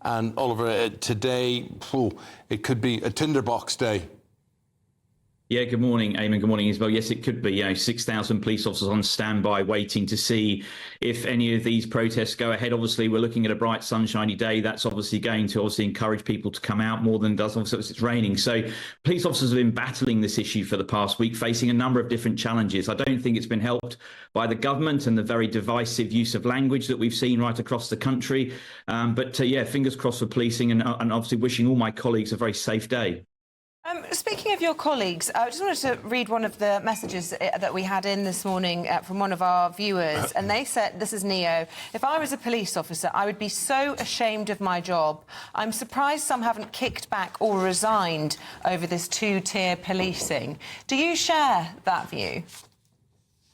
And Oliver, today, it could be a tinderbox day. Yeah, good morning, Eamon. Good morning, Isabel. Yes, it could be. 6,000 police officers on standby waiting to see if any of these protests go ahead. Obviously, we're looking at a bright, sunshiny day. That's obviously going to encourage people to come out more than it does obviously it's raining. So police officers have been battling this issue for the past week, facing a number of different challenges. I don't think it's been helped by the government and the very divisive use of language that we've seen right across the country. But fingers crossed for policing and obviously wishing all my colleagues a very safe day. Speaking of your colleagues, I just wanted to read one of the messages that we had in this morning from one of our viewers, and they said, this is Neo, if I was a police officer, I would be so ashamed of my job. I'm surprised some haven't kicked back or resigned over this two-tier policing. Do you share that view?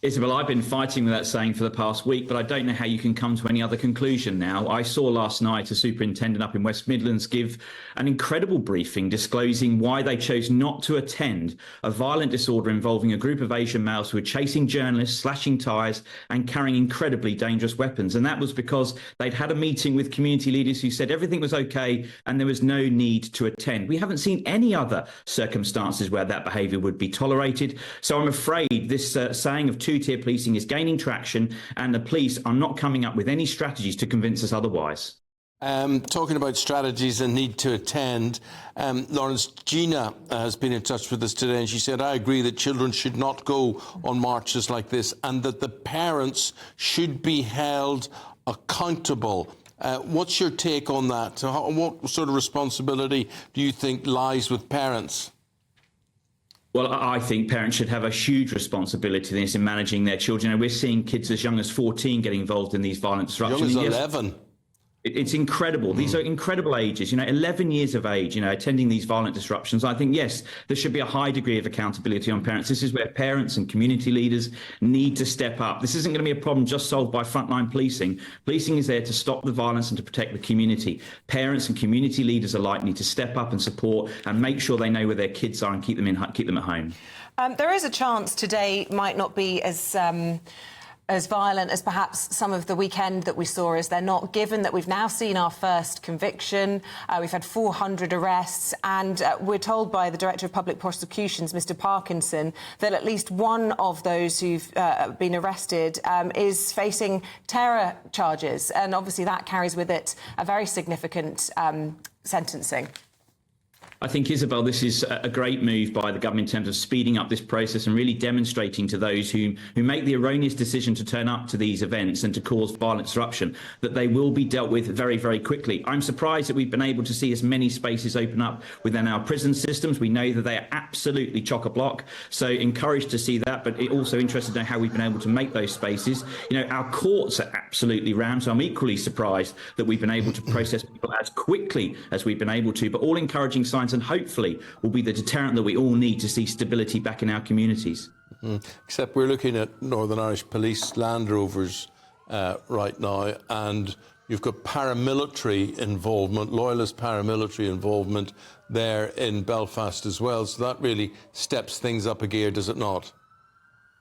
Isabel, I've been fighting with that saying for the past week, but I don't know how you can come to any other conclusion now. I saw last night a superintendent up in West Midlands give an incredible briefing disclosing why they chose not to attend a violent disorder involving a group of Asian males who were chasing journalists, slashing tyres and carrying incredibly dangerous weapons. And that was because they'd had a meeting with community leaders who said everything was OK and there was no need to attend. We haven't seen any other circumstances where that behaviour would be tolerated. So I'm afraid this saying of two-tier policing is gaining traction and the police are not coming up with any strategies to convince us otherwise. Talking about strategies and need to attend, Lawrence, Gina has been in touch with us today and she said, I agree that children should not go on marches like this and that the parents should be held accountable. What's your take on that? What sort of responsibility do you think lies with parents? Well, I think parents should have a huge responsibility in this in managing their children. And we're seeing kids as young as 14 get involved in these violent disruptions. Young as 11. It's incredible. These are incredible ages, 11 years of age, attending these violent disruptions. I think, yes, there should be a high degree of accountability on parents. This is where parents and community leaders need to step up. This isn't going to be a problem just solved by frontline policing. Policing is there to stop the violence and to protect the community. Parents and community leaders alike need to step up and support and make sure they know where their kids are and keep them at home. There is a chance today might not be as violent as perhaps some of the weekend that we saw, is there not, given that we've now seen our first conviction, we've had 400 arrests, and we're told by the Director of Public Prosecutions, Mr Parkinson, that at least one of those who've been arrested is facing terror charges, and obviously that carries with it a very significant sentencing. I think, Isabel, this is a great move by the government in terms of speeding up this process and really demonstrating to those who make the erroneous decision to turn up to these events and to cause violent disruption that they will be dealt with very, very quickly. I'm surprised that we've been able to see as many spaces open up within our prison systems. We know that they are absolutely chock-a-block, so encouraged to see that, but also interested to know how we've been able to make those spaces. Our courts are absolutely rammed, so I'm equally surprised that we've been able to process people as quickly as we've been able to, but all encouraging signs and hopefully will be the deterrent that we all need to see stability back in our communities. Except we're looking at Northern Irish Police Land Rovers right now, and you've got paramilitary involvement, loyalist paramilitary involvement there in Belfast as well. So that really steps things up a gear, does it not?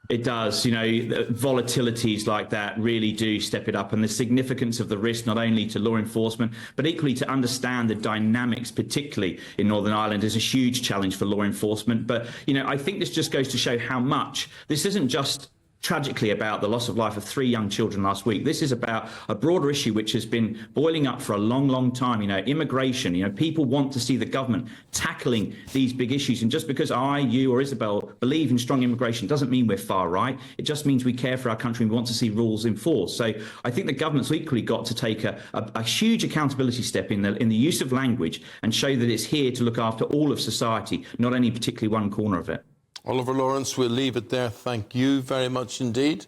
It does. Volatilities like that really do step it up, and the significance of the risk not only to law enforcement but equally to understand the dynamics, particularly in Northern Ireland, is a huge challenge for law enforcement. But I think this just goes to show how much this isn't just tragically about the loss of life of 3 young children last week. This is about a broader issue which has been boiling up for a long, long time. Immigration. People want to see the government tackling these big issues. And just because I, you or Isabel believe in strong immigration doesn't mean we're far right. It just means we care for our country and we want to see rules enforced. So I think the government's equally got to take a huge accountability step in the use of language and show that it's here to look after all of society, not only particularly one corner of it. Oliver Laurence, we'll leave it there. Thank you very much indeed.